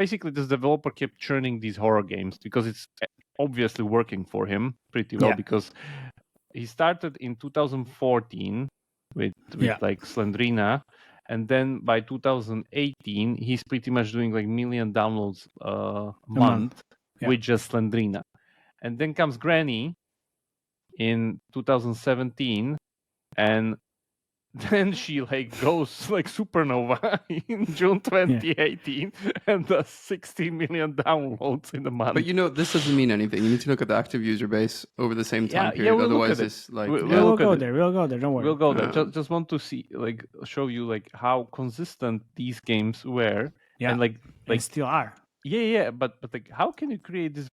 basically this developer kept churning these horror games because it's obviously working for him pretty well, because he started in 2014 with like Slendrina, and then by 2018 he's pretty much doing like million downloads a month with just Slendrina. And then comes Granny in 2017, and then she like goes like supernova in June 2018 and does 60 million downloads in a month. But this doesn't mean anything. You need to look at the active user base over the same time period. We'll Otherwise, it's like we'll go there. We'll go there. Don't worry. We'll go there. Just want to see, like, show you like how consistent these games were, and like still are. But like, how can you create this?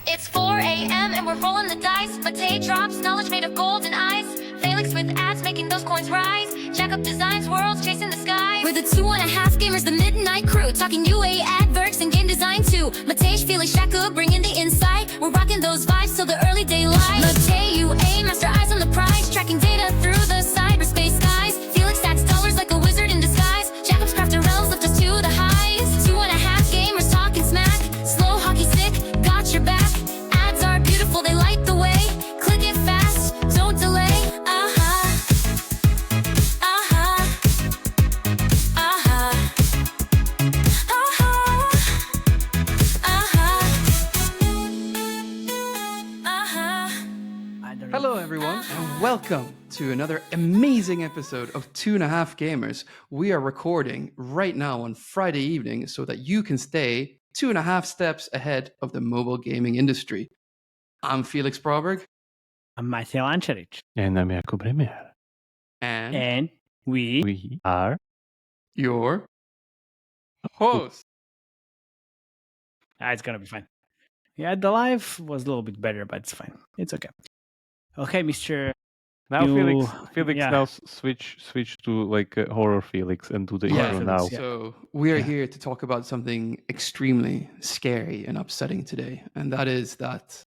It's 4 a.m. and we're rolling the dice. Matei drops knowledge made of golden eyes. Felix with ads making those coins rise. Jack up designs, worlds chasing the sky. We're the 2.5 gamers, the midnight crew. Talking UA adverts and game design too. Matei, Felix, Shaka bringing the insight. We're rocking those vibes till the early daylight. Matei, UA, master eyes on the prize. Tracking data through the cyberspace skies. Felix stacks dollars like a wizard in disguise. Jack up's crafting realms lift us to the highs. 2.5 gamers talking smack. Slow hockey stick, got your back. Ads are beautiful, they light the way. Click it fast, don't delay. Hello, everyone, and welcome to another amazing episode of 2.5 Gamers. We are recording right now on Friday evening so that you can stay 2.5 steps ahead of the mobile gaming industry. I'm Felix Broberg. I'm Matej Lančarič. And I'm Jakub Remer. And we are your host. It's gonna be fine. Yeah, the live was a little bit better, but it's fine. It's okay. Okay, Mr. Now Felix now switch to like horror Felix and do the intro now. So we are here to talk about something extremely scary and upsetting today, and that is that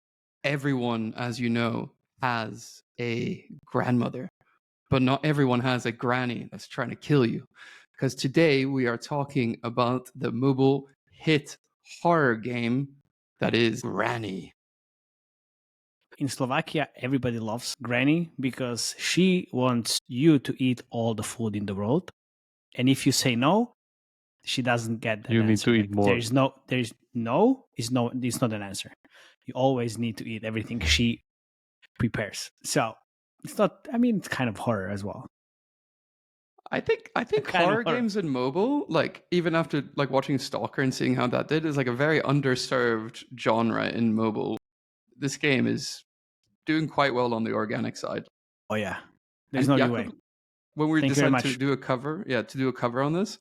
everyone, as you know, has a grandmother, but not everyone has a granny that's trying to kill you. Because today we are talking about the mobile hit horror game that is Granny. In Slovakia, everybody loves Granny because she wants you to eat all the food in the world. And if you say no, she doesn't get that You answer. need to eat more. It's not an answer. You always need to eat everything she prepares. So it's kind of horror as well. I think horror games in mobile, like even after like watching Stalker and seeing how that did, is like a very underserved genre in mobile. This game is doing quite well on the organic side. Oh yeah, there's no way. When we decided to do a cover on this,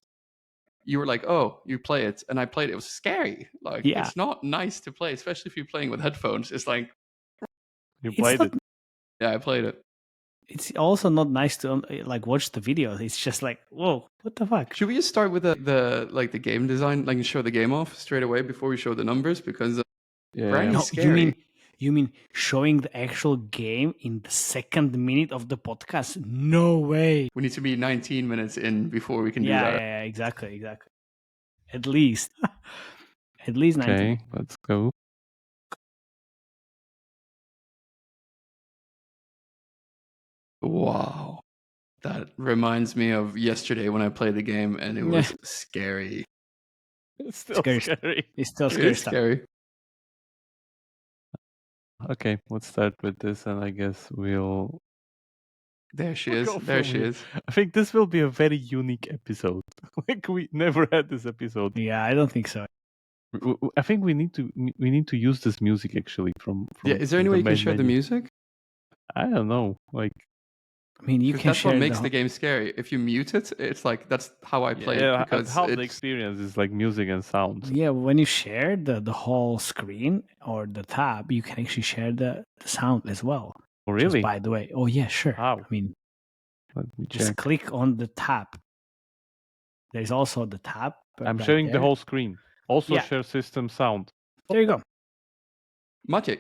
you were like, "Oh, you play it," and I played it. It was scary. Like, it's not nice to play, especially if you're playing with headphones. It's like you played it. Yeah, I played it. It's also not nice to like watch the videos. It's just like, whoa, what the fuck? Should we just start with the game design, like show the game off straight away before we show the numbers? Because Granny's scary. You mean showing the actual game in the second minute of the podcast? No way. We need to be 19 minutes in before we can do that. Yeah, exactly. At least 19. Okay, let's go. Wow. That reminds me of yesterday when I played the game and it was scary. It's still scary. It's still scary. It's scary. Okay, let's start with this, and I guess we'll... There she is. There she is. I think this will be a very unique episode. Like, we never had this episode. Yeah, I don't think so. I think we need to use this music, actually, from is there any way you can share the music? I don't know. Like, I mean, you can that's share what makes the game scary. If you mute it, it's like that's how I play it. Because how the experience is like music and sound. Yeah, when you share the whole screen or the tab, you can actually share the sound as well. Oh, really? Just by the way. Oh, yeah, sure. Wow. I mean, let me just check. click on the tab. There's also the tab. I'm sharing the whole screen. Also share system sound. There you go. Maciek,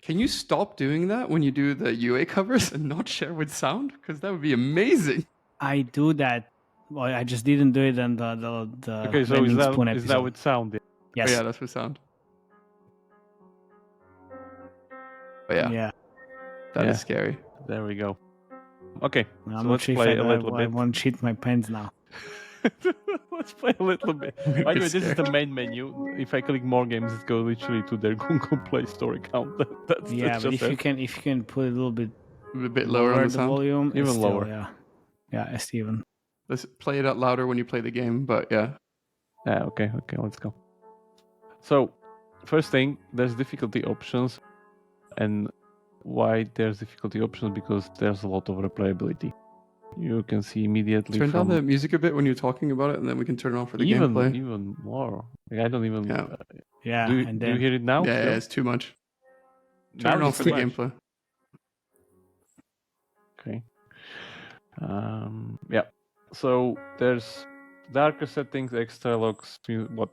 can you stop doing that when you do the UA covers and not share with sound? Because that would be amazing. I do that Well, I just didn't do it on the Okay, so vending spoon is episode. that with sound? Yes. Oh, yeah, that's with sound. But yeah, that is scary. There we go. Okay, I'm so not let's sure play if a little I bit. won't cheat my pens now. Let's play a little bit. By the way, this is the main menu. If I click more games, it goes literally to their Google Play Store account. That's Yeah, but just if you can put it a little bit A bit lower on the sound. volume, Even it's still, lower. Yeah, it's even. Let's play it out louder when you play the game, but yeah. Okay, let's go. So, first thing, there's difficulty options, and why there's difficulty options, because there's a lot of replayability. You can see immediately. Turn down the music a bit when you're talking about it, and then we can turn it on for the gameplay. Even more. Like, I don't even. Yeah. Do and then you hear it now? Yeah, it's too much. Turn it on for the gameplay. Okay. Yeah. So there's darker settings, extra locks. What?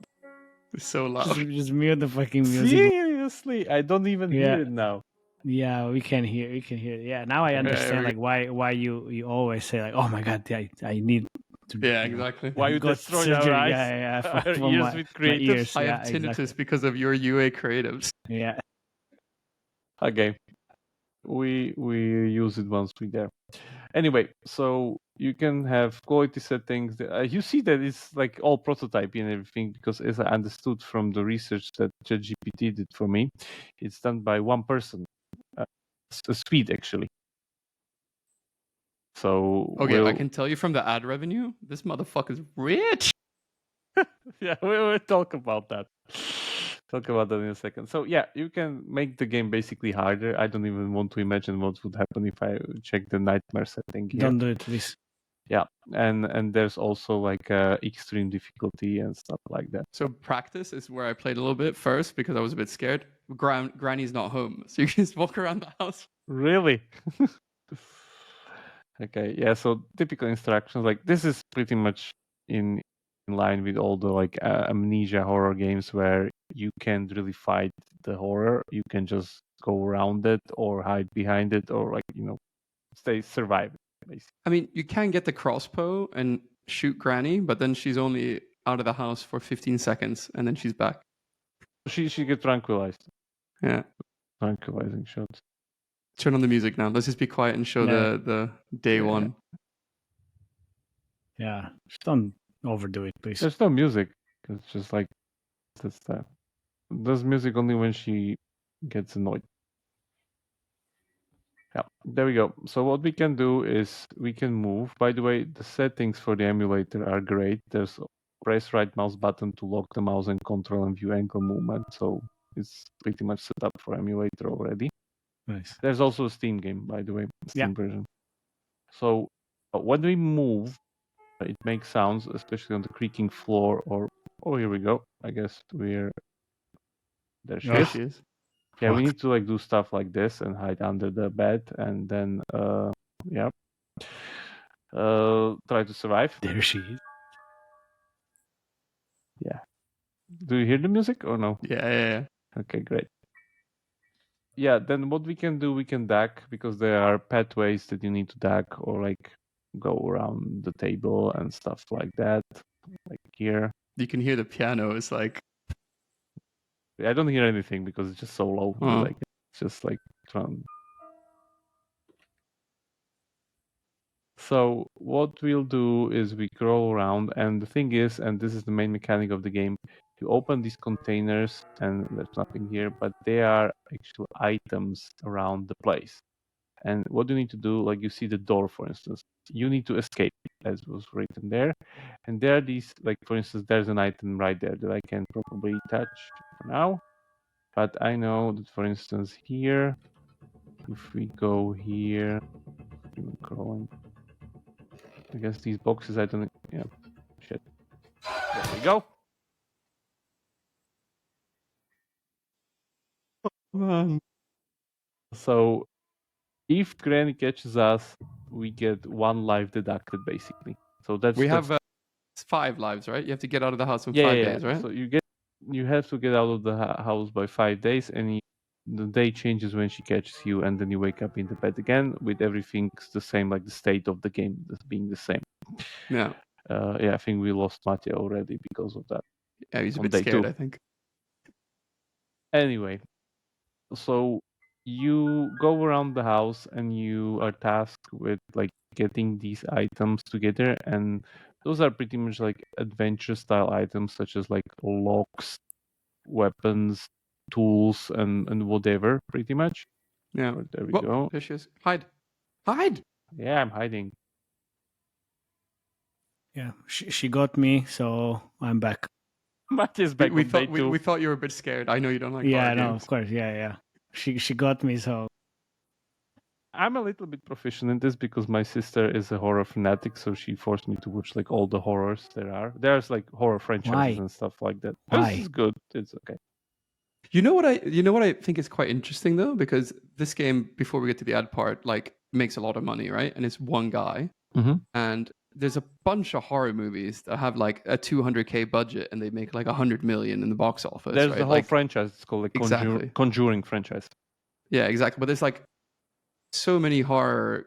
It's so loud. Just mute the fucking music. Seriously, I don't even hear it now. Yeah, we can hear it. Yeah, now I understand like why you always say like, oh my god, I need to. Yeah, exactly. Why you destroy our eyes? Yeah. Our ears with creatives. I have tinnitus because of your UA creatives. Yeah. Okay. We use it once we're there. Anyway, so you can have quality settings. You see that it's like all prototyping and everything, because as I understood from the research that ChatGPT did for me, it's done by one person. Speed, actually. So okay, I can tell you from the ad revenue, this motherfucker's rich. Yeah, we'll talk about that. Talk about that in a second. So yeah, you can make the game basically harder. I don't even want to imagine what would happen if I check the nightmare setting here. Don't do it, please. Yeah, and there's also like extreme difficulty and stuff like that. So practice is where I played a little bit first because I was a bit scared. Granny's not home, so you can just walk around the house. Really? Okay, yeah. So typical instructions, like this is pretty much in line with all the like amnesia horror games where you can't really fight the horror. You can just go around it or hide behind it, or like survive. Basically. I mean, you can get the crossbow and shoot Granny, but then she's only out of the house for 15 seconds and then she's back. She gets tranquilized. Yeah. Tranquilizing shots. Turn on the music now. Let's just be quiet and show the day one. Yeah. Just don't overdo it, please. There's no music. It's just like that's that. There's music only when she gets annoyed. Yeah, there we go. So what we can do is we can move. By the way, the settings for the emulator are great. There's press right mouse button to lock the mouse and control and view ankle movement. So it's pretty much set up for emulator already. Nice. There's also a Steam game, by the way, Steam version. So when we move, it makes sounds, especially on the creaking floor. Oh, here we go. I guess there she is. Yeah, we need to like do stuff like this and hide under the bed, and then try to survive. There she is. Yeah. Do you hear the music or no? Yeah. Okay, great. Yeah, then what we can do, we can duck, because there are pathways that you need to duck or like go around the table and stuff like that. Like here. You can hear the piano. It's like... I don't hear anything because it's just so low. Like it's just like So what we'll do is we crawl around, and the thing is, and this is the main mechanic of the game, you open these containers and there's nothing here, but they are actual items around the place. And what you need to do, like you see the door, for instance, you need to escape, as was written there. And there are these, like for instance, there's an item right there that I can probably touch for now. But I know that, for instance, here, if we go here, crawling. I guess these boxes, I don't... Yeah, shit. There we go. So, if Granny catches us, we get 1 life deducted, basically. So that's... We have 5 lives, right? You have to get out of the house in 5 days, right? So you have to get out of the house by 5 days, and the day changes when she catches you, and then you wake up in the bed again with everything the same, like the state of the game being the same. Yeah. Yeah, I think we lost Mattia already because of that. Yeah, he's a on bit day scared, 2. I think. Anyway, so you go around the house and you are tasked with like getting these items together, and those are pretty much like adventure style items such as like locks, weapons, tools, and whatever, pretty much. Yeah. So there we Whoa, go. there she is. Hide. Hide! Yeah, I'm hiding. Yeah, she got me, so I'm back. Mattia's back We on day thought 2. we thought you were a bit scared. I know you don't like Yeah, horror no, games. of course. Yeah. She got me, so I'm a little bit proficient in this because my sister is a horror fanatic, so she forced me to watch like all the horrors there are. There's like horror franchises Why? and stuff like that. Why? This is good. It's okay. You know what I think is quite interesting though, because this game, before we get to the ad part, like makes a lot of money, right? And it's one guy. Mm-hmm. And there's a bunch of horror movies that have like a 200K budget and they make like 100 million in the box office. There's right? the whole like, franchise. It's called like Exactly. Conjuring franchise. Yeah, exactly. But there's like so many horror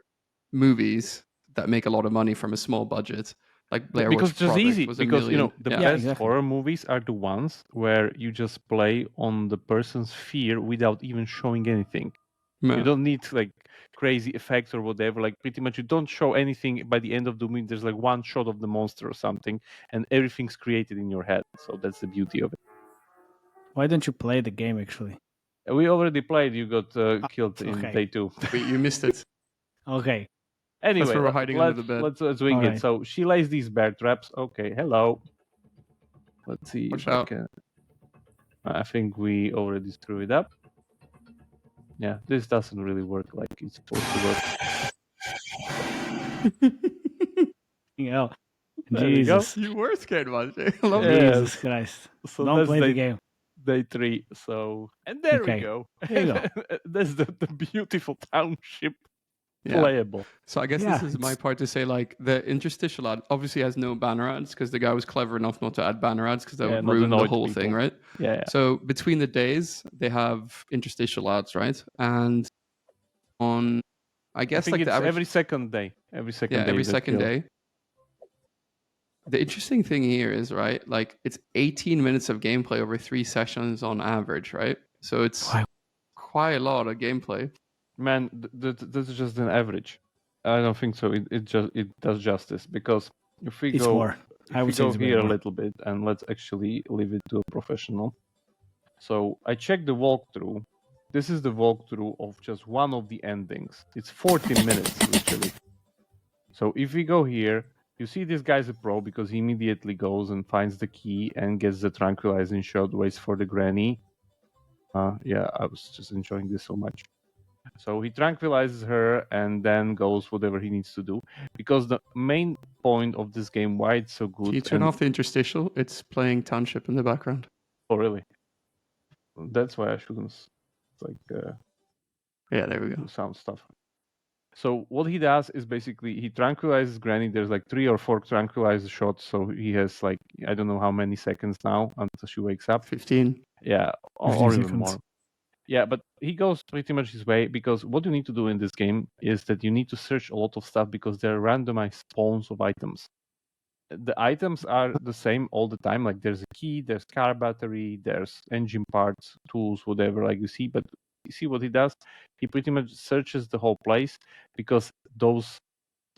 movies that make a lot of money from a small budget. Like Blair Because Witch it's just Project easy. was Because $1 you million. know the Yeah. best exactly. horror movies are the ones where you just play on the person's fear without even showing anything. Yeah. You don't need like crazy effects or whatever. Like pretty much you don't show anything by the end of the movie. There's like one shot of the monster or something, and everything's created in your head. So that's the beauty of it. why don't you play the game actually? We already played. You got killed in okay. day 2. Wait, you missed it. Okay. Anyway, where we're hiding under the bed. let's wing it. Alright. So she lays these bear traps. Okay, hello. Let's see Watch if I out. can. I think we already screwed it up. Yeah, this doesn't really work like it's supposed to work. Yeah. There we go. Jesus. You were scared, Matej. I love Yeah. it. Jesus Christ. So Don't that's play the game. day 3. So and there we Okay. go. There you go. That's the beautiful township Yeah. playable. So I guess Yeah, this is my it's- part to say, like, the interstitial ad obviously has no banner ads because the guy was clever enough not to add banner ads because that Yeah, would not ruin the annoy whole people. thing, right? Yeah. So between the days, they have interstitial ads, right? And on, I guess, I think like it's the average, every second day. Every second yeah, day. every you get second killed. day. The interesting thing here is, right, like it's 18 minutes of gameplay over 3 sessions on average, right? So it's Wow. quite a lot of gameplay. Man, this is just an average. I don't think so. It does justice because if we It's go more. I if we would say go it's a bit here a more. little bit and let's actually leave it to a professional. So I checked the walkthrough. This is the walkthrough of just one of the endings. It's 14 minutes literally. So if we go here, you see this guy's a pro because he immediately goes and finds the key and gets the tranquilizing shot, waits for the granny. Yeah, I was just enjoying this so much. So he tranquilizes her and then goes whatever he needs to do. Because the main point of this game, why it's so good... Can you turn off the interstitial? It's playing Township in the background. Oh, really? That's why I shouldn't Yeah, there we go. do sound stuff. So what he does is basically he tranquilizes Granny. There's like 3 or 4 tranquilizer shots. So he has like, I don't know how many seconds now until she wakes up. 15. Yeah, 15 or even seconds. more. Yeah, but he goes pretty much his way because what you need to do in this game is that you need to search a lot of stuff because there are randomized spawns of items. The items are the same all the time. Like there's a key, there's car battery, there's engine parts, tools, whatever, like you see. But you see what he does? He pretty much searches the whole place because those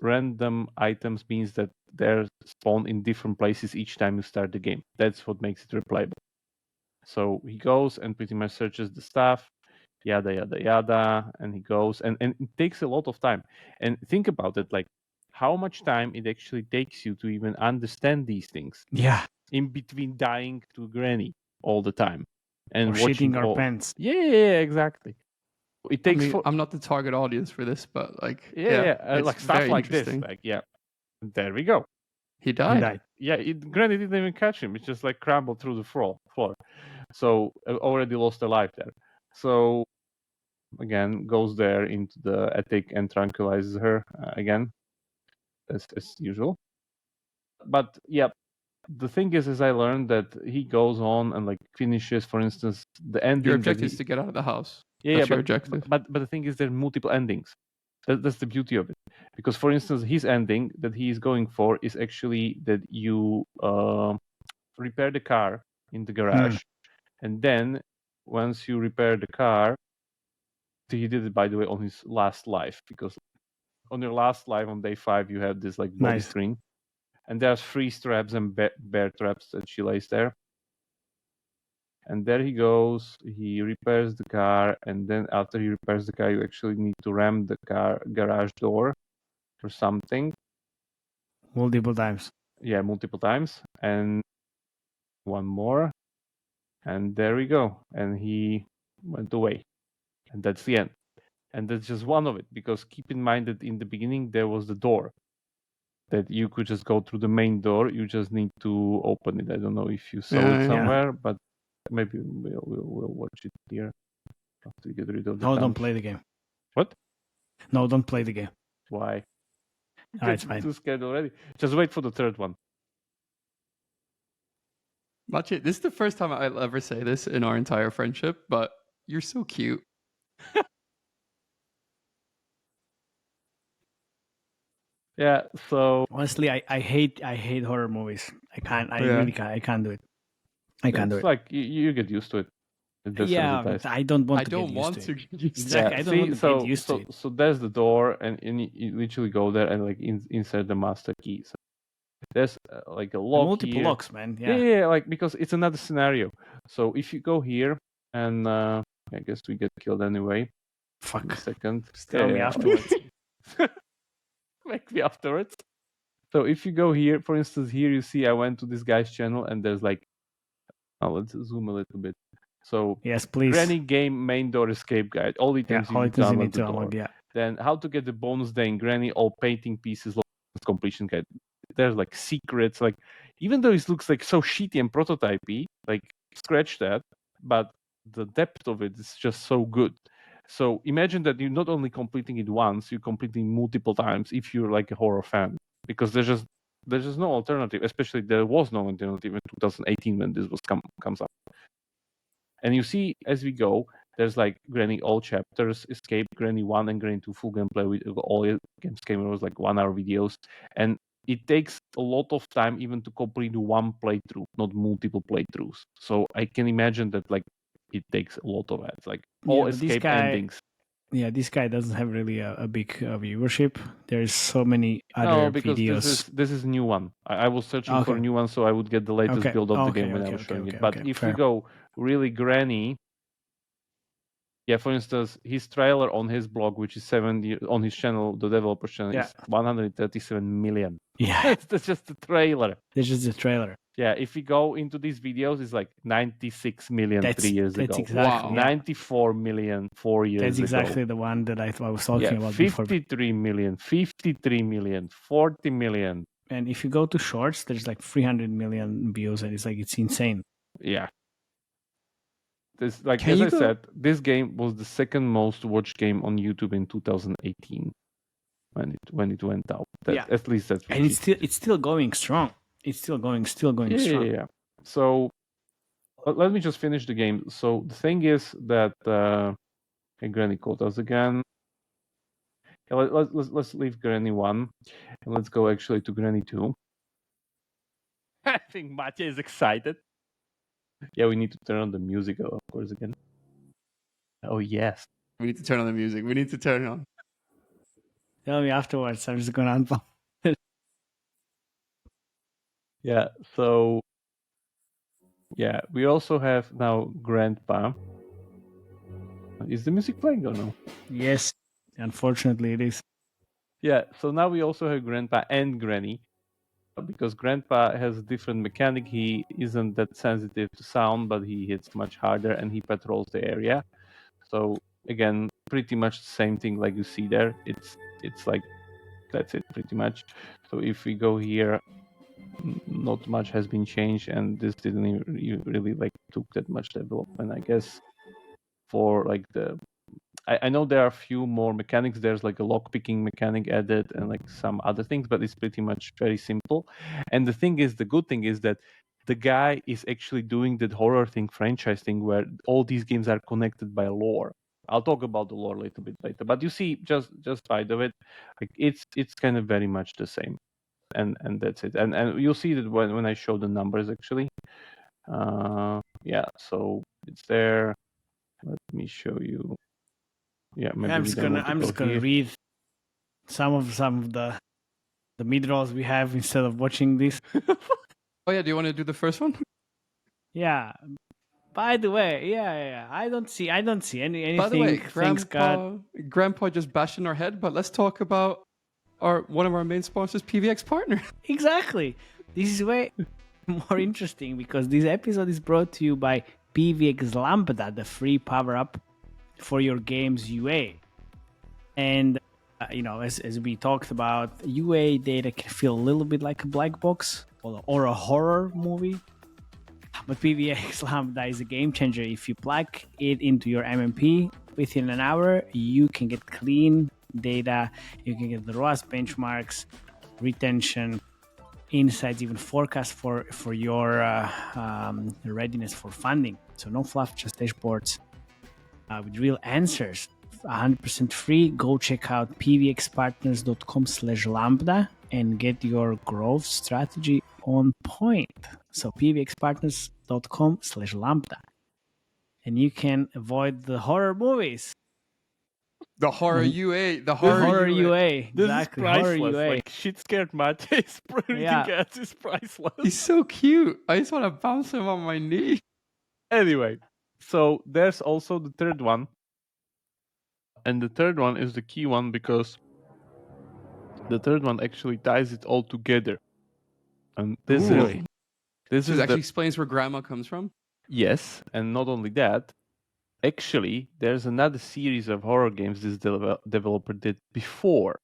random items means that they're spawned in different places each time you start the game. That's what makes it replayable. So he goes and pretty much searches the stuff, yada, yada, yada, and he goes. And it takes a lot of time. And think about it, like how much time it actually takes you to even understand these things Yeah. in between dying to Granny all the time. And Or watching shitting our all... pants. Yeah, exactly. It I takes mean, I'm not the target audience for this, but like, it's like stuff very like this. interesting. Like, yeah, there we go. He He died. died. Yeah, Granny didn't even catch him. It's just like crumbled through the floor. So already lost a life there. So again, goes there into the attic and tranquilizes her again, as usual. But yeah, the thing is I learned that he goes on and like finishes, for instance, the ending. Your objective is to get out of the house. Yeah, That's your but objective. But the thing is, there are multiple endings. That's the beauty of it. Because, for instance, his ending that he is going for is actually that you repair the car in the garage, and then once you repair the car, he did it, by the way, on his last life, because on your last life on day 5 you have this like body screen, and there's 3 straps and bear traps that she lays there. And there he goes, he repairs the car, and then after he repairs the car, you actually need to ram the car garage door or something. Multiple times. Yeah, multiple times. And one more. And there we go. And he went away. And that's the end. And that's just one of it, because keep in mind that in the beginning there was the door that you could just go through the main door. You just need to open it. I don't know if you saw it somewhere, but maybe we'll watch it here after we get rid of the No, don't play the game. What? No, don't play the game. Why? It's fine. Too scared already. Just wait for the third one. Maciej, this is the first time I'll ever say this in our entire friendship, but you're so cute. Yeah, so honestly, I hate horror movies. I can't. I really can't. I can't do it. I can't do it. It's like you get used to it. Yeah, but I don't want to get used to it. Exactly. Yeah. I don't want to get used to it. So there's the door, and you literally go there and like insert the master key. So there's like a lock. Multiple here. locks, man. Yeah, like because it's another scenario. So if you go here, and I guess we get killed anyway. Fuck. In a second. Just tell me afterwards. Make me afterwards. So if you go here, for instance, here you see I went to this guy's channel, and there's like, let's zoom a little bit. So yes, please. Granny game main door escape guide. All items you need to unlock. Yeah. Then how to get the bonus day in Granny, all painting pieces, completion guide. There's like secrets, like even though it looks like so shitty and prototypey, like scratch that, but the depth of it is just so good. So imagine that you're not only completing it once, you're completing multiple times if you're like a horror fan, because there's just no alternative. Especially there was no alternative in 2018 when this was comes up. And you see as we go, there's like Granny all chapters, Escape, Granny 1 and Granny 2 full gameplay with all games cameras, like 1 hour videos, and it takes a lot of time even to complete one playthrough, not multiple playthroughs. So I can imagine that like it takes a lot of ads, like all escape endings. Yeah, this guy doesn't have really a big viewership. There's so many other videos. This is new one. I was searching for a new one so I would get the latest build of the game when I was showing it. But if we go really Granny, yeah, for instance, his trailer on his blog, which is on his channel, the developer channel, is 137 million. Yeah, that's just the trailer. That's just the trailer. Yeah, if we go into these videos, it's like 96 million 3 years ago. Exactly, 94 million 4 years ago. That's exactly the one that I was talking about 53 million, 53 million, 40 million. And if you go to shorts, there's like 300 million views, and it's insane. Yeah. This, like as I said, this game was the second most watched game on YouTube in 2018 when it went out. At least that's. And it's still going strong. It's still going strong. Yeah. So let me just finish the game. So the thing is that Granny called us again. Yeah, let's leave Granny 1 and let's go actually to Granny 2. I think Maciej is excited. Yeah, we need to turn on the music, of course, again. Oh, yes. We need to turn on the music. We need to turn it on. Tell me afterwards. I'm just going to unpause. Yeah, so... Yeah, we also have now Grandpa. Is the music playing or no? Yes, unfortunately it is. Yeah, so now we also have Grandpa and Granny. Because Grandpa has a different mechanic. He isn't that sensitive to sound, but he hits much harder and he patrols the area. So again, pretty much the same thing like you see there. It's like, that's it pretty much. So if we go here, not much has been changed, and this didn't even really like took that much development, I guess, for like the... I know there are a few more mechanics. There's like a lockpicking mechanic added and like some other things, but it's pretty much very simple. And the good thing is that the guy is actually doing that horror thing, franchise thing, where all these games are connected by lore. I'll talk about the lore a little bit later. But you see, just by the way, like it's kind of very much the same, and that's it. And you'll see that when I show the numbers actually. Yeah, so it's there. Let me show you. Yeah, maybe I'm just gonna read some of the mid rolls we have instead of watching this. Oh yeah, do you want to do the first one? Yeah. By the way, yeah. I don't see anything. By the way, Thanks God. Grandpa just bashed in our head, but let's talk about one of our main sponsors, PVX Partners. Exactly. This is way more interesting because this episode is brought to you by PVX Lambda, the free power up for your game's UA. And as we talked about, UA data can feel a little bit like a black box or a horror movie. But PVX Lambda is a game changer. If you plug it into your MMP within an hour, you can get clean data, you can get the ROAS benchmarks, retention, insights, even forecast for your readiness for funding. So no fluff, just dashboards with real answers. 100% free. Go check out pvxpartners.com/lambda and get your growth strategy on point. So pvxpartners.com/lambda, and you can avoid the horror movies. The horror UA. The horror UA. This Exactly. is priceless. Horror UA. Like shit scared Mate is is priceless. He's so cute. I just want to bounce him on my knee. Anyway, so there's also the third one. And the third one is the key one because the third one actually ties it all together. And this actually explains where grandma comes from. Yes, and not only that, actually, there's another series of horror games this developer did before.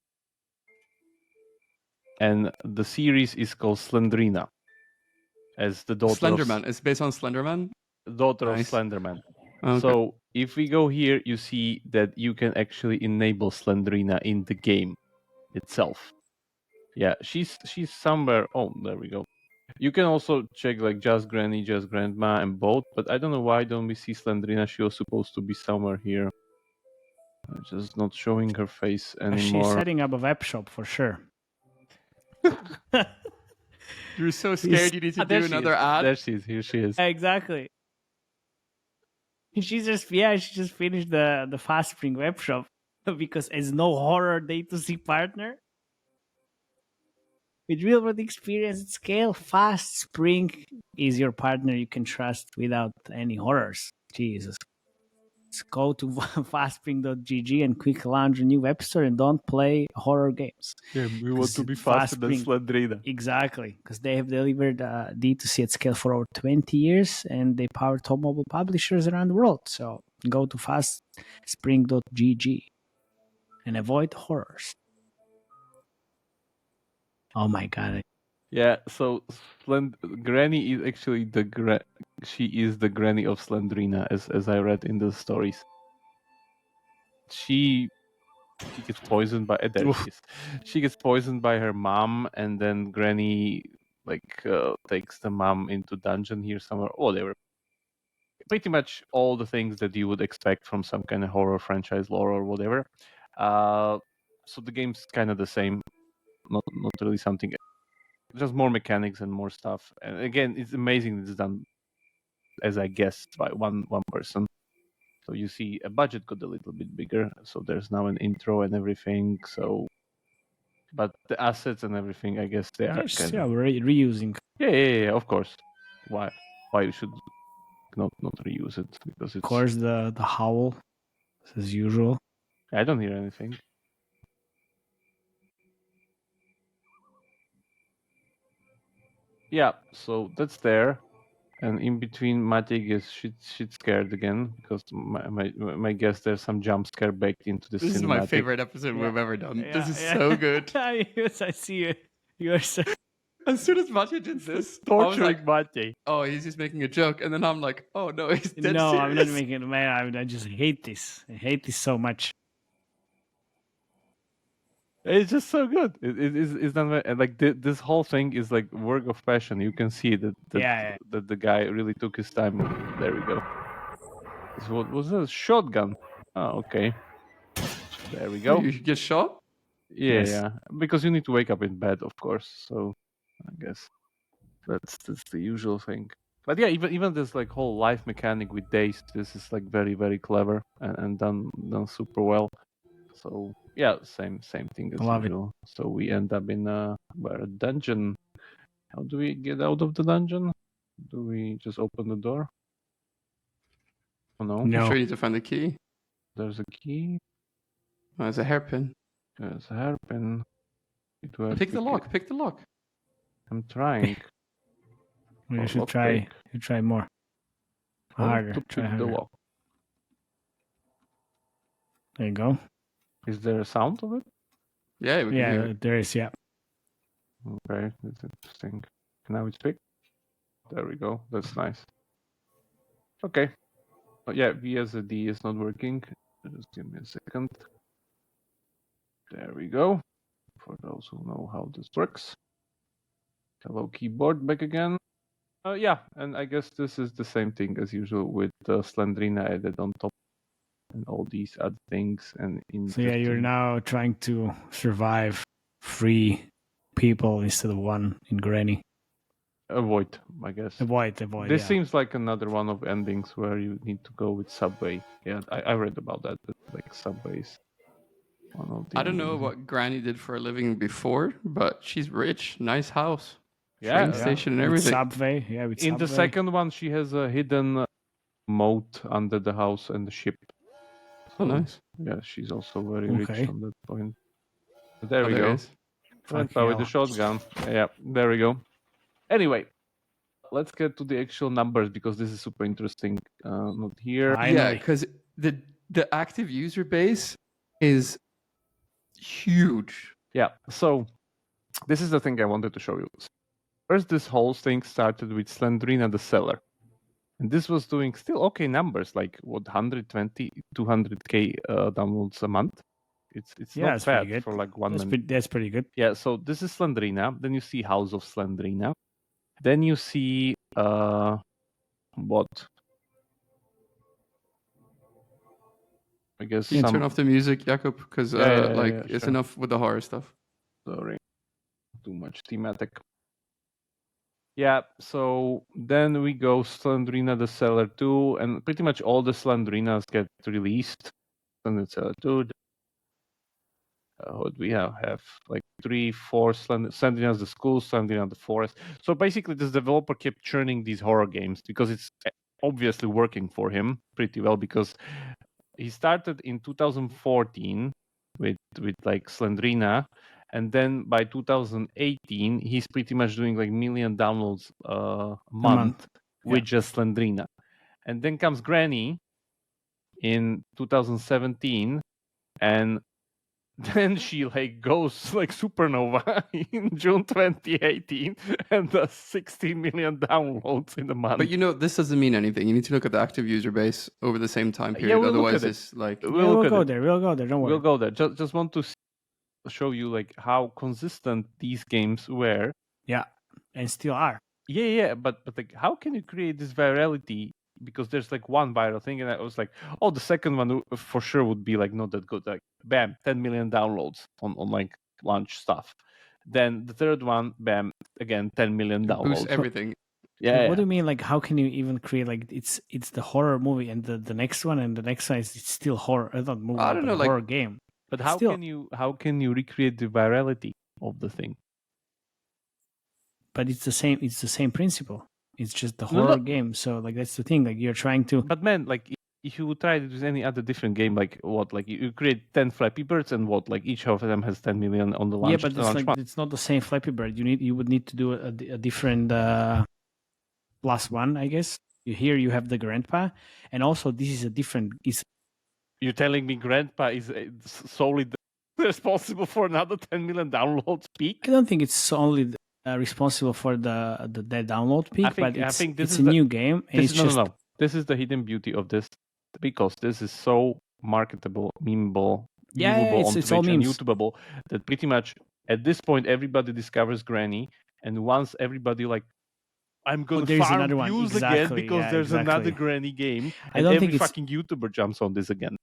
And the series is called Slendrina. As the daughter Slenderman. It's based on Slenderman? Daughter of Slenderman. Okay. So if we go here, you see that you can actually enable Slendrina in the game itself. Yeah, she's somewhere. Oh, there we go. You can also check like just Granny, just Grandma, and both. But I don't know why don't we see Slendrina. She was supposed to be somewhere here. Just not showing her face anymore. She's setting up a web shop for sure. You're so scared you need to do another ad. There she is. Here she is. Exactly. She just finished the Fast Spring web shop because it's no horror day-to-see partner. With real world experience at scale, Fast Spring is your partner you can trust without any horrors. Jesus. Just go to fastspring.gg and quick launch a new web store and don't play horror games. Yeah, we want to be faster than Slendrina. Exactly, because they have delivered D2C at scale for over 20 years and they power top mobile publishers around the world. So go to fastspring.gg and avoid horrors. Oh my God. Yeah, so Granny is actually she is the granny of Slendrina, as I read in the stories. She gets poisoned by she gets poisoned by her mom, and then Granny takes the mom into dungeon here somewhere. Oh, they were pretty much all the things that you would expect from some kind of horror franchise lore or whatever. So the game's kind of the same, not really something. Just more mechanics and more stuff. And again, it's amazing it's done, as I guessed, by one person. So you see a budget got a little bit bigger. So there's now an intro and everything. So, but the assets and everything, I guess they are reusing. Yeah, of course. Why you should not reuse it? Because it's... Of course, the howl, as usual. I don't hear anything. Yeah, so that's there, and in between, Matic is shit scared again because my guess there's some jump scare baked into this. This cinematic. Is my favorite episode we've ever done. This is so good. Yes, I see you. You are so. As soon as Matic did this, torturing Matic. Oh, he's just making a joke, and then I'm like, oh no, he's dead No, serious. I'm not making it. Man, I just hate this. I hate this so much. It's just so good. It's done like this whole thing is like work of passion. You can see that the guy really took his time. There we go. What was a shotgun? Oh, okay. There we go. You get shot? Yeah, Yes. yeah. Because you need to wake up in bed, of course. So I guess that's the usual thing. But yeah, even this like whole life mechanic with days, this is like very, very clever and done super well. So yeah, same thing as I love it. usual. So we end up in a dungeon. How do we get out of the dungeon? Do we just open the door? Oh no. I'm No. sure you need to find the key. There's a key. Oh, it's a hairpin. There's a hairpin. Pick the lock. Pick the lock. I'm trying. You Oh, should lock try. pick. You try more. How Harder. to Try pick the harder. lock. There you go. Is there a sound of it? Yeah, we can hear Yeah, it. there is. Yeah. Okay, that's interesting. Now it's picked. There we go. That's nice. Okay. Oh, yeah, VSD is not working. Just give me a second. There we go. For those who know how this works. Hello, keyboard, back again. Yeah, and I guess this is the same thing as usual with Slendrina added on top and all these other things. And So yeah, you're now trying to survive 3 people instead of 1 in Granny. avoid, I guess. Avoid. This Yeah. seems like another one of endings where you need to go with Subway. Yeah, I read about that like Subway's one of the I don't know endings. what Granny did for a living before, but she's rich. Nice house. Yeah, Train yeah. station and With everything. Subway. Yeah, with In Subway. the second one, she has a hidden moat under the house and the ship. Oh, So, nice. yeah, she's also very Okay. rich on that point. There Oh, we there go. it is. Grandpa with the hell. shotgun. Yeah, there we go. Anyway, let's get to the actual numbers because this is super interesting. Not here. Finally. Yeah, because the active user base is huge. Yeah, so this is the thing I wanted to show you. First, this whole thing started with Slendrina the seller. And this was doing still okay numbers, like what, 120, 200k downloads a month. It's Yeah, not that's pretty bad good. for like 1 That's minute. that's pretty good. Yeah, so this is Slendrina. Then you see House of Slendrina. Then you see what? I guess You can turn off the music, Jakob, because it's sure. enough with the horror stuff. Sorry, too much thematic. Yeah, so then we go Slendrina the Seller 2, and pretty much all the Slendrinas get released. And it's 2. What do we have? Like 3, 4 Slendrinas the School, Slendrina the Forest. So basically, this developer kept churning these horror games because it's obviously working for him pretty well because he started in 2014 with like Slendrina. And then by 2018, he's pretty much doing like 1 million downloads a month with just Slendrina. And then comes Granny in 2017, and then she like goes like supernova in June 2018 and does 16 million downloads in a month. But this doesn't mean anything. You need to look at the active user base over the same time period. Yeah, we'll Otherwise, look at it's like We'll go there. We'll go there. Don't worry. We'll go there. Just want to show you like how consistent these games were. Yeah, and still are. Yeah, but like, how can you create this virality? Because there's like one viral thing, and I was like, oh, the second one for sure would be like not that good. Like, bam, 10 million downloads on like launch stuff. Then the third one, bam, again, 10 million downloads. boost everything. Yeah. What do you mean? Like, how can you even create like it's the horror movie, and the next one and the next one is still horror? Not movie. I don't know, like, horror game. But how can you recreate the virality of the thing? But it's the same. It's the same principle. It's just the horror game. So like that's the thing. Like you're trying to. But man, like if you would try it with any other different game, like what, like you create 10 Flappy Birds, and what, like each of them has 10 million on the launch. Yeah, but it's like it's not the same Flappy Bird. You would need to do a different +1, I guess. Here you have the grandpa, and also this is a different. You're telling me grandpa is solely responsible for another 10 million downloads peak? I don't think it's only responsible for the download peak, I think it's a new game. And no. This is the hidden beauty of this, because this is so marketable, memeable, viewable on it's Twitch all and memes. YouTubeable that pretty much at this point everybody discovers Granny, and once everybody like, I'm going to farm another one. views Exactly, again because there's another Granny game, and I don't every think fucking YouTuber jumps on this again.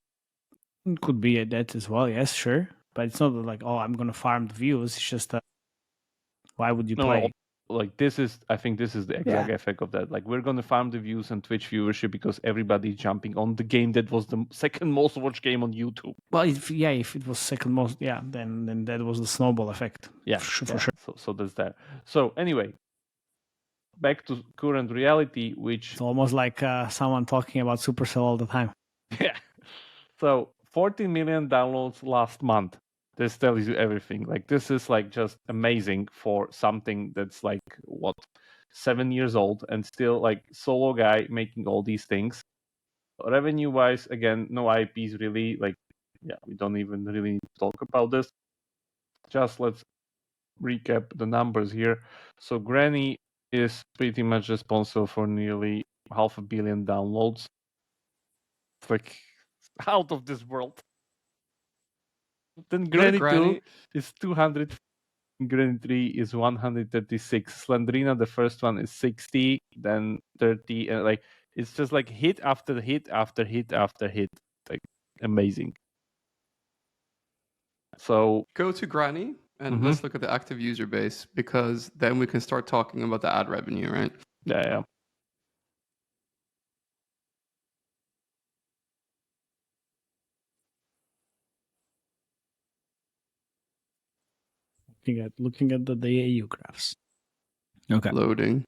It could be that as well. Yes, sure. But it's not like, oh, I'm gonna farm the views. It's just why would you play? Like I think this is the exact effect of that. Like we're gonna farm the views and Twitch viewership because everybody's jumping on the game that was the second most watched game on YouTube. Well, if it was second most, then that was the snowball effect. Yeah, for sure. So that's that. So anyway, back to current reality, which it's almost like someone talking about Supercell all the time. Yeah. So 14 million downloads last month. This tells you everything. Like this is like just amazing for something that's like 7 years old and still like solo guy making all these things. Revenue wise, again, no IPs really. Like, we don't even really need to talk about this. Just let's recap the numbers here. So Granny is pretty much responsible for nearly 500 million downloads. It's like out of this world. Then Granny 2 is 200. Granny 3 is 136. Slendrina, the first one, is 60, then 30, and like it's just like hit after hit after hit after hit. Like amazing. So go to Granny and let's look at the active user base, because then we can start talking about the ad revenue, right? Yeah. Looking at the DAU graphs. Okay. Loading.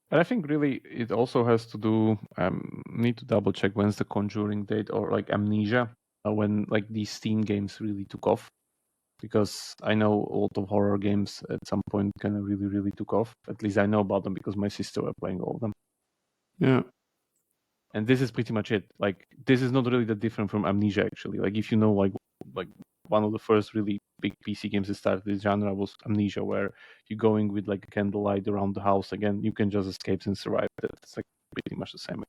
And I think really it also has to do. Need to double check when's the Conjuring date or like Amnesia, when like these Steam games really took off. Because I know a lot of horror games at some point kind of really, really took off. At least I know about them because my sister were playing all of them. Yeah. And this is pretty much it. Like this is not really that different from Amnesia actually. Like if you know like one of the first really big PC games that started this genre was Amnesia, where you're going with like a candlelight around the house. Again, you can just escape and survive. It's like pretty much the same.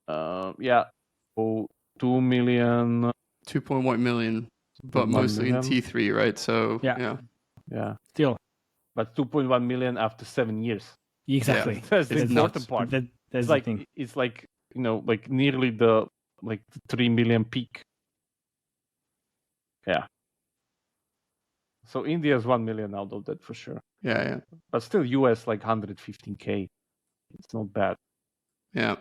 So 2 million. 2.1 million, but mostly in T3, right? So yeah. Still, but 2.1 million after 7 years. Exactly. Yeah, that's the important part. That's like the thing. It's like like nearly the 3 million peak. Yeah. So India's 1 million out of that for sure. Yeah. But still, US like 115K. It's not bad. Yeah.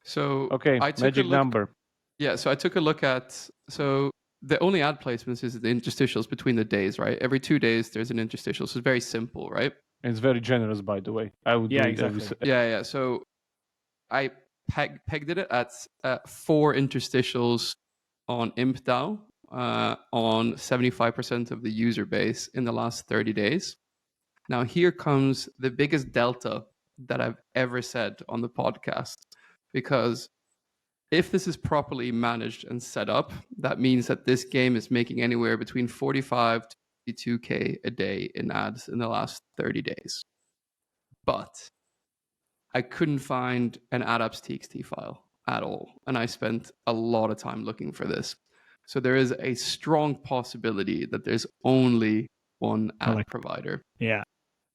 So okay, magic number. Yeah. So I took a look at the only ad placements is the interstitials between the days, right? Every 2 days there's an interstitial. So it's very simple, right? And it's very generous, by the way. I would do it exactly. Yeah. So I pegged it at 4 interstitials on ImpDAO on 75% of the user base in the last 30 days. Now here comes the biggest delta that I've ever said on the podcast, because if this is properly managed and set up, that means that this game is making anywhere between 45 to 52K a day in ads in the last 30 days. But I couldn't find an adops txt file at all, and I spent a lot of time looking for this. So there is a strong possibility that there's only one ad provider. Yeah.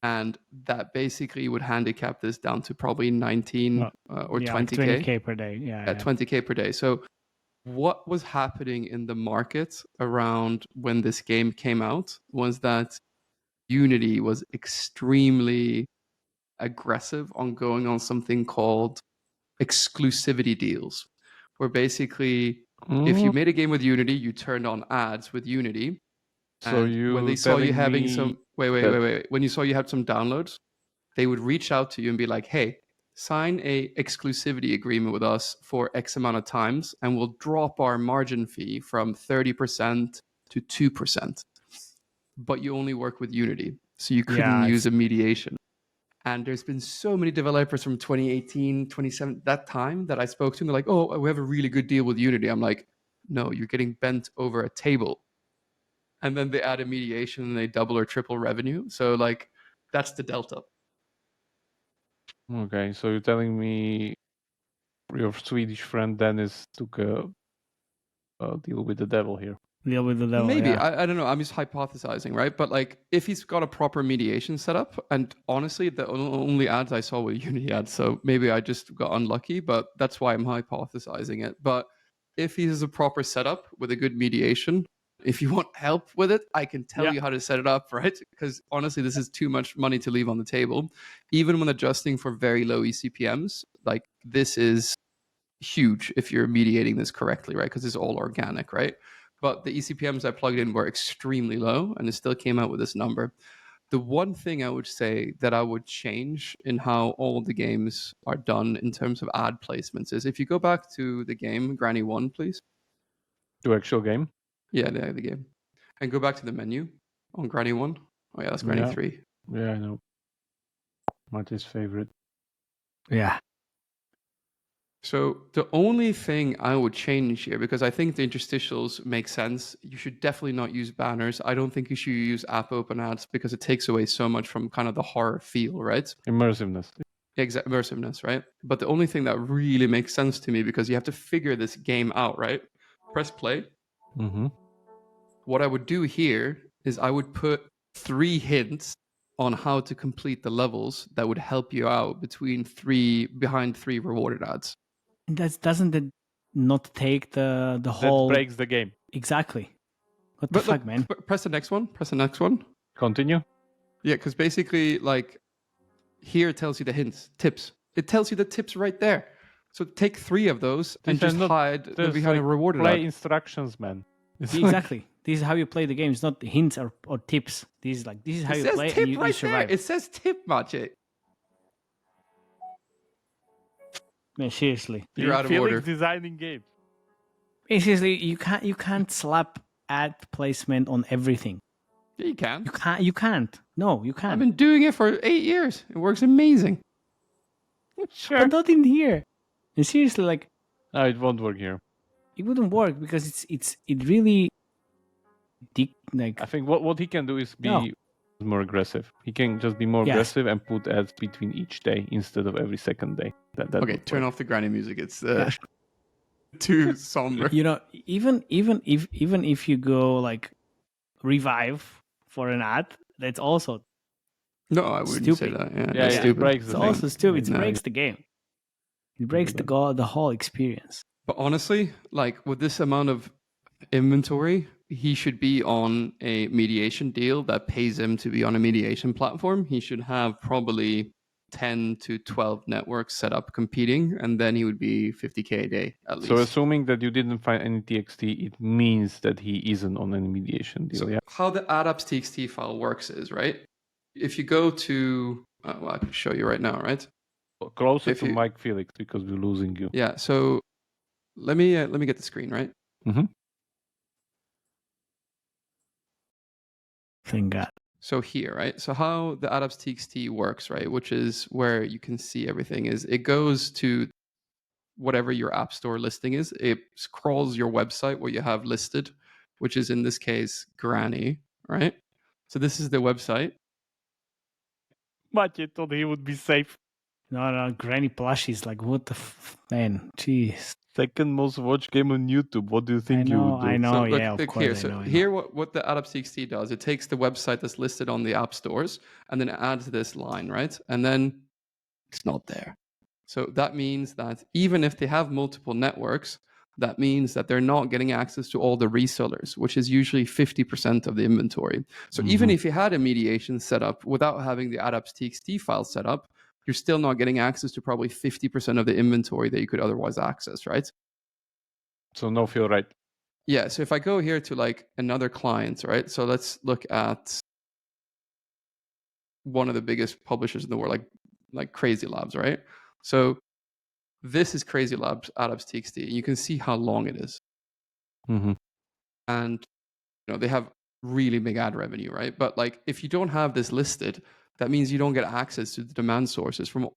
And that basically would handicap this down to probably 19 or 20K. Like 20K per day. Yeah. 20K per day. So what was happening in the market around when this game came out was that Unity was extremely aggressive on going on something called exclusivity deals, where basically if you made a game with Unity, you turned on ads with Unity. So when they saw you having some when you saw you had some downloads, they would reach out to you and be like, hey, sign a exclusivity agreement with us for X amount of times, and we'll drop our margin fee from 30% to 2%. But you only work with Unity, so you couldn't use a mediation. And there's been so many developers from 2018, 2017, that time that I spoke to, and they're like, oh, we have a really good deal with Unity. I'm like, no, you're getting bent over a table. And then they add a mediation and they double or triple revenue. So like, that's the delta. Okay, so you're telling me your Swedish friend Dennis took a deal with the devil here. deal with the devil. Maybe. Yeah. I don't know. I'm just hypothesizing, right? But like, if he's got a proper mediation setup, and honestly, the only ads I saw were Unity ads, so maybe I just got unlucky, but that's why I'm hypothesizing it. But if he has a proper setup with a good mediation, if you want help with it, I can tell you how to set it up, right? Because honestly, this is too much money to leave on the table. Even when adjusting for very low ECPMs, like this is huge if you're mediating this correctly, right? Because it's all organic, right? But the ECPMs I plugged in were extremely low, and it still came out with this number. The one thing I would say that I would change in how all the games are done in terms of ad placements is if you go back to the game, Granny 1, please. The actual game? Yeah, the game. And go back to the menu on Granny 1. Oh, yeah, that's Granny 3. Yeah, I know. Marty's favorite. Yeah. So the only thing I would change here, because I think the interstitials make sense, you should definitely not use banners. I don't think you should use app open ads because it takes away so much from kind of the horror feel, right? Immersiveness. Immersiveness, right? But the only thing that really makes sense to me, because you have to figure this game out, right? Press play. Mm-hmm. What I would do here is I would put 3 hints on how to complete the levels that would help you out behind 3 rewarded ads. Doesn't it not take the whole... That breaks the game. Exactly. What the fuck, man? Press the next one. Press the next one. Continue. Yeah, because basically, like, here it tells you the hints, tips. It tells you the tips right there. So take 3 of those and just hide behind a rewarded ad. Play instructions, man. Exactly. This is how you play the game. It's not hints or tips. This is how you play and you survive. It says tip, Maciej. Man, seriously. You're out of order. Designing games. Seriously, you can't slap ad placement on everything. Yeah, you can. You can't. No, you can't. I've been doing it for 8 years. It works amazing. Sure. But not in here. And seriously, like, No, it won't work here. it wouldn't work because it really like. I think what he can do is be more aggressive. He can just be more aggressive and put ads between each day instead of every second day. That okay, turn off the granny music. It's too somber. You know, even if you go like revive for an ad, that's also no, I wouldn't stupid. say that. Yeah, yeah, stupid. It breaks it's the also thing. stupid. It breaks the game. It breaks the whole experience. But honestly, like with this amount of inventory, he should be on a mediation deal that pays him to be on a mediation platform. He should have probably 10 to 12 networks set up competing, and then he would be 50K a day at least. So assuming that you didn't find any TXT, it means that he isn't on any mediation deal. So how the adops TXT file works is, right? If you go to, well, I can show you right now, right? Closer to Mike Felix because we're losing you. Yeah, so let me get the screen, right? Mm-hmm. Thank God. So here, right? So how the adops TXT works, right? Which is where you can see everything is it goes to whatever your app store listing is. It crawls your website what you have listed, which is in this case, Granny, right? So this is the website. Maciej thought he would be safe. No, Granny plushies. Like, what the man? Jeez. Second most watched game on YouTube. What do you think you would do? I know, So yeah, look of course. Here, so here what the adops TXT does, it takes the website that's listed on the app stores and then it adds this line, right? And then it's not there. So that means that even if they have multiple networks, that means that they're not getting access to all the resellers, which is usually 50% of the inventory. So even if you had a mediation set up without having the adops TXT file set up, you're still not getting access to probably 50% of the inventory that you could otherwise access, right? So no feel right. Yeah, so if I go here to like another client, right? So let's look at one of the biggest publishers in the world, like Crazy Labs, right? So this is Crazy Labs adops TXT. You can see how long it is. Mm-hmm. And they have really big ad revenue, right? But like if you don't have this listed, that means you don't get access to the demand sources from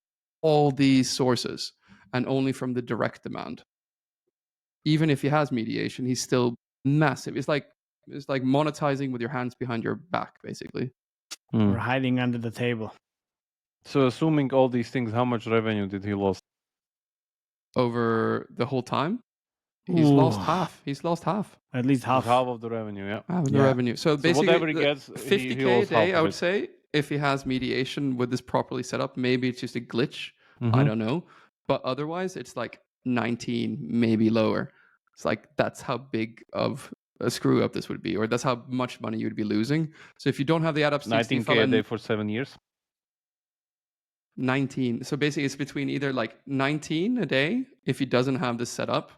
all these sources and only from the direct demand. Even if he has mediation, he's still massive. It's like monetizing with your hands behind your back, basically. Or hiding under the table. So assuming all these things, how much revenue did he lose? Over the whole time? He's lost Ooh. half. He's lost half. At least It's half. half of the revenue, yeah. Half of the revenue. So basically, whatever he gets, 50K he a owes day, half I of would it. say, if he has mediation with this properly set up. Maybe it's just a glitch. I Mhm. don't know. But otherwise, it's like 19, maybe lower. It's like that's how big of a screw up this would be, or that's how much money you'd be losing. So if you don't have the adops 19K a day for 7 years. 19. So basically, it's between either like 19 a day if he doesn't have this set up,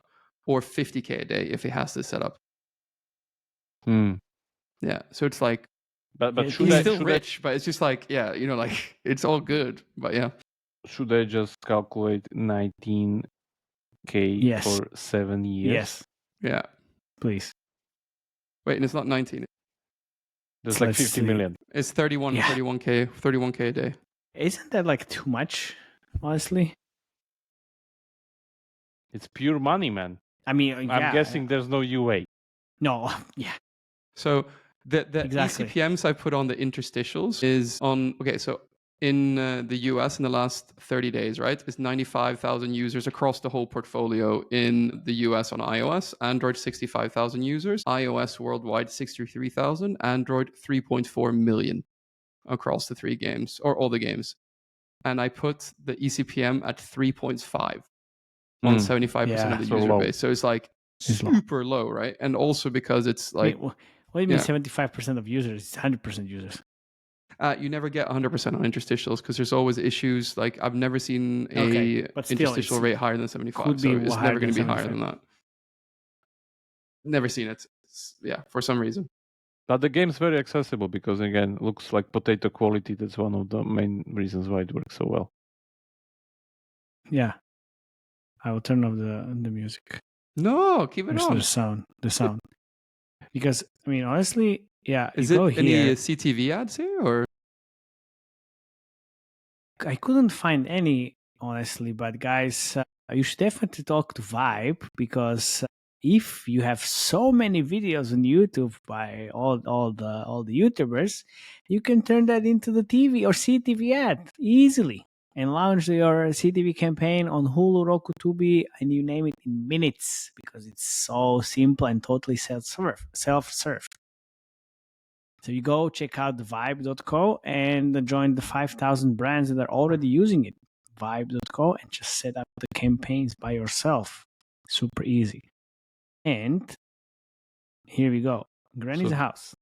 or 50K a day if he has this set up. Hmm. Yeah. So it's like But Yeah, should he's I, still should rich, but it's just like, yeah, you know, like it's all good. But yeah. should I just calculate 19K Yes. for 7 years? Yes, Yeah. please. Wait, and it's not 19. That's like Let's 50 see. million. It's 31, Yeah. 31K a day. Isn't that like too much, honestly? It's pure money, man. I mean, yeah. I'm guessing there's no UA. No, yeah. So the Exactly. ECPMs I put on the interstitials is on, okay, so in the US in the last 30 days, right, is 95,000 users across the whole portfolio in the US on iOS, Android 65,000 users, iOS worldwide 63,000, Android 3.4 million across the three games, or all the games. And I put the ECPM at 3.5 on 75% of the so user low. base. So it's like It's low. super low, right? And also because it's like, Wait, what do you mean yeah. 75% of users? It's 100% users. you never get 100% on interstitials because there's always issues. Like I've never seen a Okay, but still, interstitial it's- rate higher than 75. could So be it's higher never going to than be higher 75. than that. Never seen it. Yeah, for some reason. But the game's very accessible because, again, looks like potato quality. That's one of the main reasons why it works so well. Yeah. I will turn off the music. No, keep it There's on. the sound. Because, I mean, honestly, yeah, Is you it go any here. CTV ads here or? I couldn't find any, honestly, but guys, you should definitely talk to Vibe because if you have so many videos on YouTube by all the YouTubers, you can turn that into the TV or CTV ad easily and launch your CTV campaign on Hulu, Roku, Tubi, and you name it in minutes because it's so simple and totally self-serve. So you go check out the vibe.co and join the 5,000 brands that are already using it. Vibe.co and just set up the campaigns by yourself. Super easy. And here we go. Granny's So- house.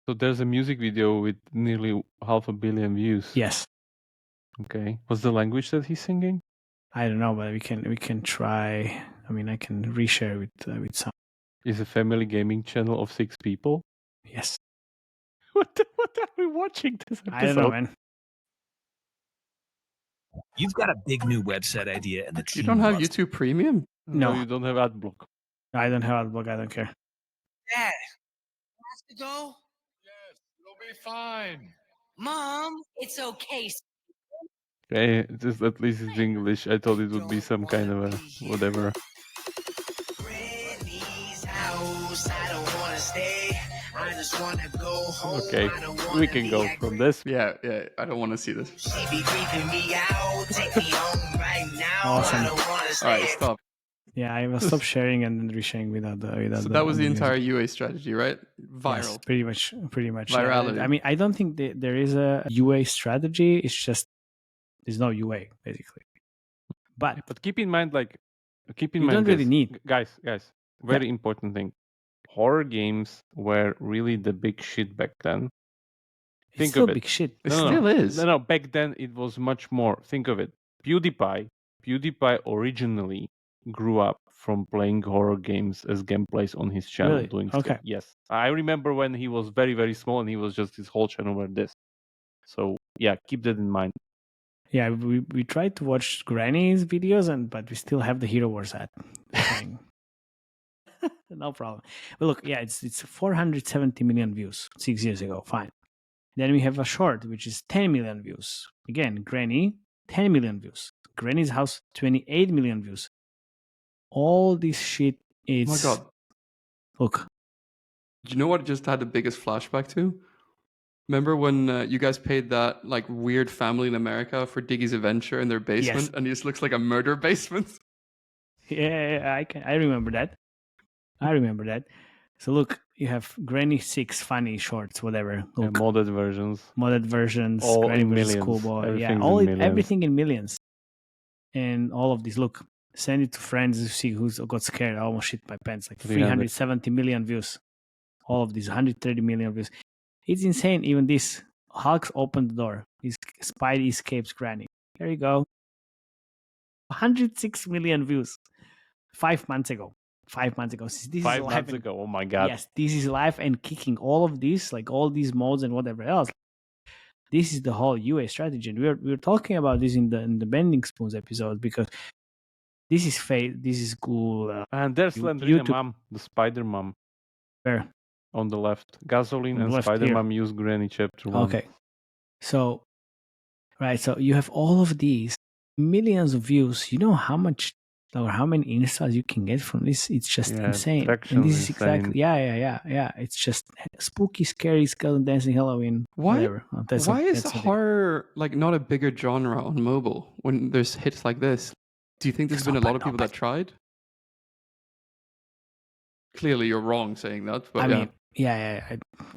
So there's a music video with nearly 500 million views. Yes. Okay. What's the language that he's singing? I don't know, but we can try. I mean, I can reshare with some. Is a family gaming channel of 6 people? Yes. What are we watching this episode? I don't know, man. You've got a big new website idea, and the team You don't have loves YouTube Premium? No, No. you don't have adblock. I don't have adblock. I don't care. Dad, has to go? Yes, it'll be fine. Mom, it's okay. Okay, just at least it's English. I thought it would be some kind of a whatever. Granny's house, I don't wanna stay. I just wanna go home. Okay, I don't wanna we can be go at from this. Yeah. I don't want to see this. She be creeping me out. Take me home right now. Awesome. I don't wanna stay. All right, stop. Yeah, I will stop sharing and then resharing without the. So that was the music. entire UA strategy, right? Viral. Yes, pretty much. Virality. I mean, I don't think there is a UA strategy. It's just there's no UA basically. But But keep in mind, you mind don't really this. need. Guys, very important thing. Horror games were really the big shit back then. It's Think still of it. big shit. It No, still is. No, back then it was much more. Think of it. PewDiePie originally grew up from playing horror games as gameplays on his channel. Really? Doing Okay. stuff. Yes. I remember when he was very, very small and he was just his whole channel were this. So yeah, keep that in mind. Yeah, we tried to watch Granny's videos but we still have the Hero Wars ad. thing. No problem. But look, yeah, it's 470 million views 6 years ago. Fine. Then we have a short, which is 10 million views. Again, Granny, 10 million views. Granny's house, 28 million views. All this shit is. Oh my god. Look, Do you know what I just had the biggest flashback to? Remember when you guys paid that like weird family in America for Diggy's adventure in their basement, Yes. and it just looks like a murder basement? yeah, I remember that. I remember that. So look, you have Granny 6 funny shorts, whatever. Look, modded versions. Modded versions, All Granny in versus millions. Schoolboy. Yeah, Everything's in millions. everything in millions. And all of these, look, send it to friends to see who's got scared. I almost shit my pants. Like 370 million views. All of these, 130 million views. It's insane. Even this, Hulk's opened the door. Spidey escapes Granny. There you go. 106 million views. 5 months ago. 5 months ago. This 5 is live months ago. Oh my god. Yes, this is live and kicking all of this, like all these modes and whatever else. This is the whole UA strategy, and we were talking about this in the Bending Spoons episode because this is this is cool. And there's Slendrina mom, the Spider Mom. Where? On the left. Gasoline and Spider Mom use Granny Chapter 1. Okay. So, right, so you have all of these millions of views. You know how much or how many installs you can get from this? It's just insane. And this is exactly, yeah. It's just spooky, scary, skeleton dancing Halloween. Whatever. Why is horror like not a bigger genre on mobile when there's hits like this? Do you think there's been a lot of people that tried? Clearly, you're wrong saying that. But I mean,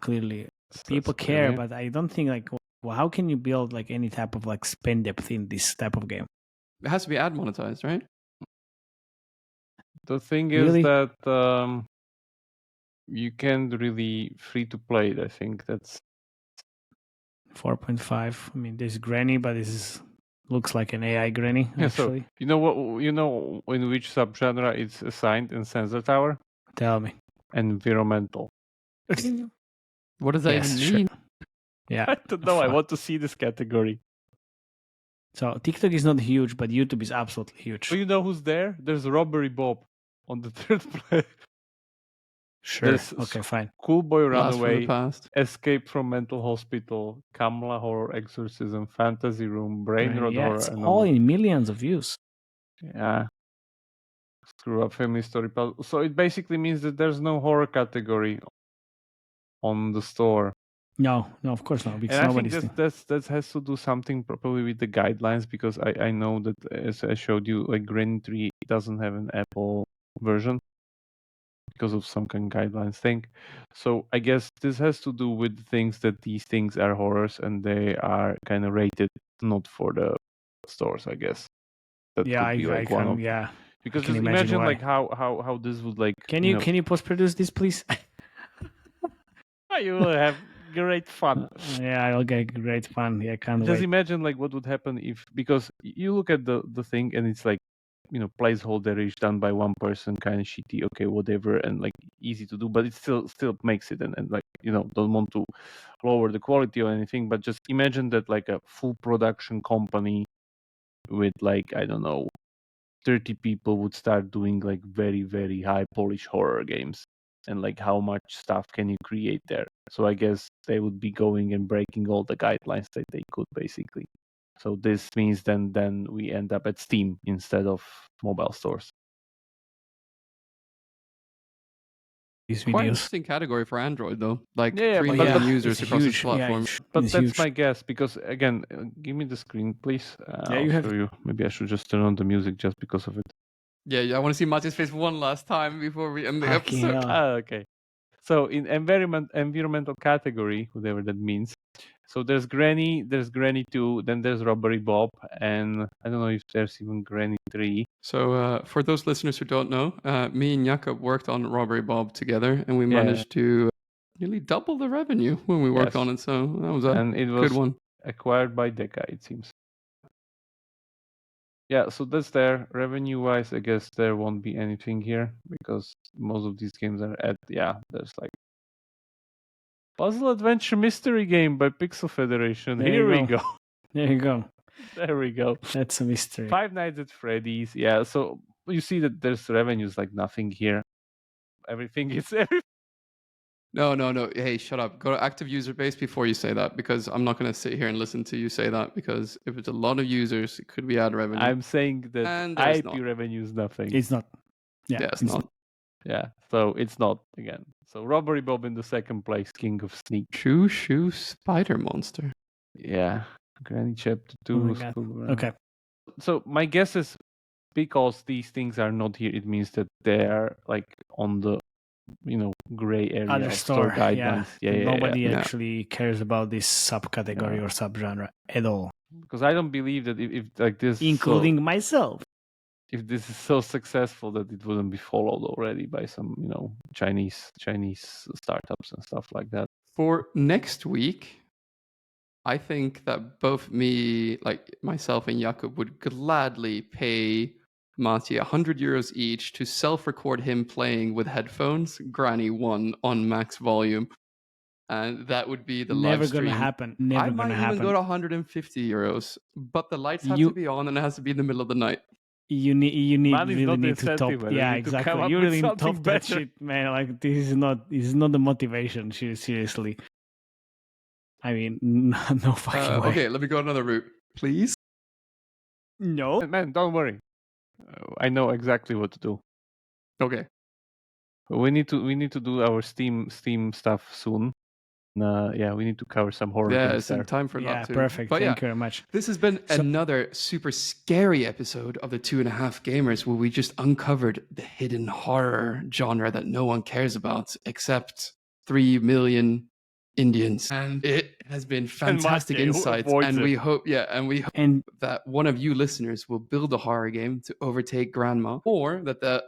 clearly people care, but I don't think like, well, how can you build like any type of like spend depth in this type of game? It has to be ad monetized, right? The thing is that you can't really free to play it. I think that's 4.5. I mean, there's Granny, but this looks like an AI Granny. Actually, so, you know what? You know in which subgenre it's assigned in Sensor Tower? Tell me. Environmental. What does that even mean? Sure. Yeah, I don't know. I want to see this category. So TikTok is not huge, but YouTube is absolutely huge. So you know who's there? There's Robbery Bob on the third place. Sure. Okay, fine. Schoolboy Runaway, Escape from Mental Hospital, Kamala Horror Exorcism, Fantasy Room, Brain Rot Horror. It's all in millions of views. Yeah. Screw Up Family Story Puzzle. So it basically means that there's no horror category on the store. No, of course not. Because and I think that has to do something probably with the guidelines, because I know that, as I showed you, like Granny 3 doesn't have an Apple version because of some kind of guidelines thing. So I guess this has to do with things that these things are horrors and they are kind of rated not for the stores, I guess. That could be like one of, yeah. Because just imagine like how this would like. Can you post produce this, please? You will have great fun. Yeah, I'll get great fun. Yeah, can't just wait. imagine like what would happen if, because you look at the thing and it's like, placeholder is done by one person, kind of shitty, okay, whatever, and like easy to do, but it still makes it, and like don't want to lower the quality or anything, but just imagine that like a full production company with like, I don't know, 30 people would start doing like very, very high polish horror games, and like how much stuff can you create there. So I guess they would be going and breaking all the guidelines that they could, basically. So this means then we end up at Steam instead of mobile stores. Quite interesting category for Android, though. Like 3 million users across the platform. But that's huge. My guess, because again, give me the screen, please. I'll show you. Maybe I should just turn on the music just because of it. Yeah, I want to see Matthew's face one last time before we end the episode. Okay. So in environmental category, whatever that means. So there's Granny 2, then there's Robbery Bob, and I don't know if there's even Granny 3. So for those listeners who don't know, me and Jakob worked on Robbery Bob together, and we managed to nearly double the revenue when we worked on it. So that was good one. Acquired by Deca, it seems. Yeah, so that's there. Revenue-wise, I guess there won't be anything here, because most of these games are there's like Puzzle Adventure Mystery Game by Pixel Federation. Here we go. There you go. There we go. That's a mystery. Five Nights at Freddy's. Yeah, so you see that there's revenues like nothing here. Everything is No. Hey, shut up. Go to active user base before you say that, because I'm not going to sit here and listen to you say that, because if it's a lot of users, it could be ad revenue. I'm saying that IP revenue is nothing. It's not. Yeah, it's not. Yeah, so it's not, again. So Robbery Bob in the second place, King of Sneak. Shoo Spider Monster. Yeah, Granny Chapter 2. Okay. So my guess is, because these things are not here, it means that they are like on the gray area Other of store guidelines. Nobody actually cares about this subcategory or subgenre at all, because I don't believe that if like this, including myself. If this is so successful, that it wouldn't be followed already by some Chinese startups and stuff like that. For next week, I think that both myself and Jakub would gladly pay Mati €100 each to self-record him playing with headphones, Granny 1 on max volume. And that would be the live stream. Never gonna happen. Never gonna happen. I might even go to €150, but the lights have to be on and it has to be in the middle of the night. You really need to top. Yeah, exactly. You really need to top that shit, man. Like this is not the motivation. Seriously. I mean, no fucking way. Okay, let me go another route, please. No, man, don't worry. I know exactly what to do. Okay. We need to do our Steam stuff soon. We need to cover some horror games. It's in time for that too. Perfect. Thank you very much. This has been another super scary episode of the 2.5 Gamers, where we just uncovered the hidden horror genre that no one cares about except 3 million Indians. And it has been fantastic insights. And we hope that one of you listeners will build a horror game to overtake Grandma, or that the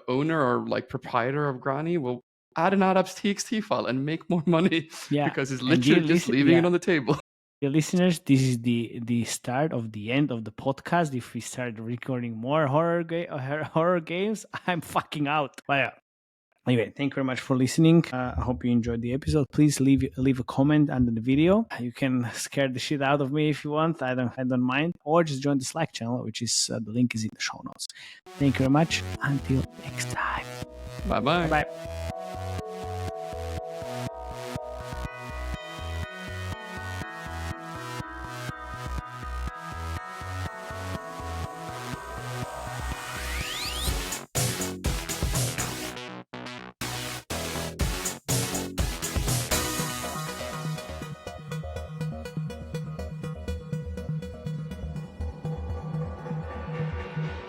owner or proprietor of Granny will add an adops TXT file and make more money because it's literally just leaving it on the table. Dear listeners, this is the start of the end of the podcast. If we start recording more horror games, I'm fucking out. But anyway, thank you very much for listening. I hope you enjoyed the episode. Please leave a comment under the video. You can scare the shit out of me if you want. I don't mind. Or just join the Slack channel, which is the link is in the show notes. Thank you very much. Until next time. Bye-bye. Bye.